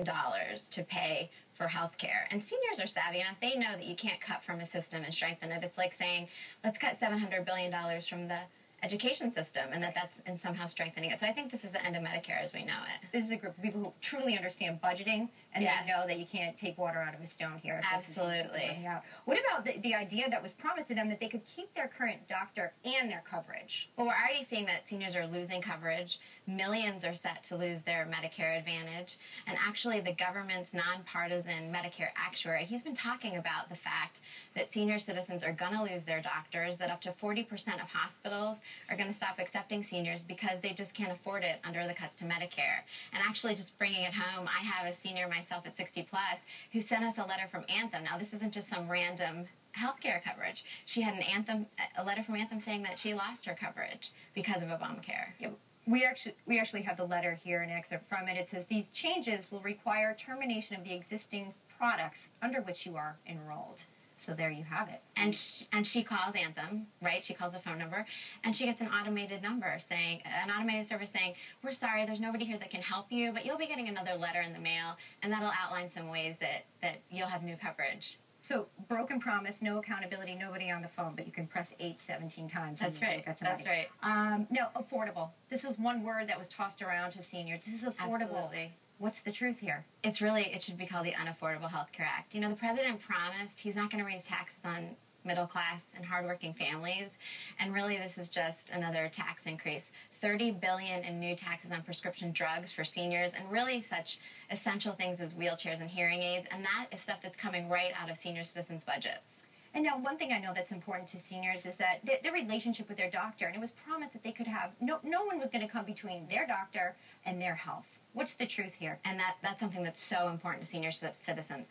dollars to pay for health care. And seniors are savvy enough. They know that you can't cut from a system and strengthen it. It's like saying, let's cut $700 billion from the education system, and that's somehow strengthening it. So I think this is the end of Medicare as we know it. This is a group of people who truly understand budgeting, and Yes. they know that you can't take water out of a stone here. Absolutely. What about the idea that was promised to them that they could keep their current doctor and their coverage? Well, we're already seeing that seniors are losing coverage. Millions are set to lose their Medicare Advantage. And actually, the government's nonpartisan Medicare actuary, he's been talking about the fact that senior citizens are going to lose their doctors, that up to 40% of hospitals are going to stop accepting seniors because they just can't afford it under the cuts to Medicare. And actually, just bringing it home, I have a senior myself at 60 plus who sent us a letter from Anthem. Now, this isn't just some random healthcare coverage. She had a letter from Anthem saying that she lost her coverage because of Obamacare. Yeah, we actually have the letter here, an excerpt from it. It says, these changes will require termination of the existing products under which you are enrolled. So there you have it. And she calls Anthem, right? She calls a phone number, and she gets an automated service saying, we're sorry, there's nobody here that can help you, but you'll be getting another letter in the mail, and that'll outline some ways that you'll have new coverage. So, broken promise, no accountability, nobody on the phone, but you can press 8 17 times. That's right. That's right. No, affordable. This is one word that was tossed around to seniors. This is affordable. Absolutely. What's the truth here? It should be called the Unaffordable Health Care Act. You know, the president promised he's not going to raise taxes on middle class and hardworking families, and really this is just another tax increase. $30 billion in new taxes on prescription drugs for seniors, and really such essential things as wheelchairs and hearing aids, and that is stuff that's coming right out of senior citizens' budgets. And now, one thing I know that's important to seniors is that their relationship with their doctor, and it was promised that they could have, no one was going to come between their doctor and their health. What's the truth here? And that's something that's so important to senior citizens.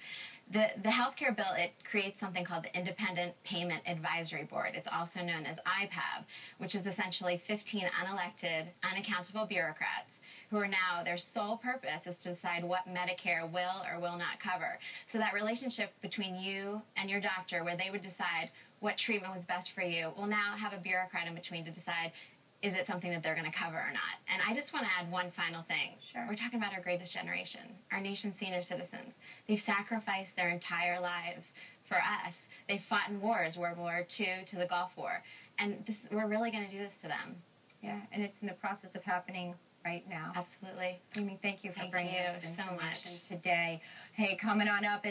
The healthcare bill, it creates something called the Independent Payment Advisory Board. It's also known as IPAB, which is essentially 15 unelected, unaccountable bureaucrats who are now, their sole purpose is to decide what Medicare will or will not cover. So that relationship between you and your doctor, where they would decide what treatment was best for you, will now have a bureaucrat in between to decide, is it something that they're going to cover or not? And I just want to add one final thing. Sure. We're talking about our greatest generation, our nation's senior citizens. They've sacrificed their entire lives for us. They've fought in wars, World War II to the Gulf War. And we're really going to do this to them. Yeah, and it's in the process of happening right now. Absolutely. Amy, thank you for bringing us this so information much today. Hey, coming on up,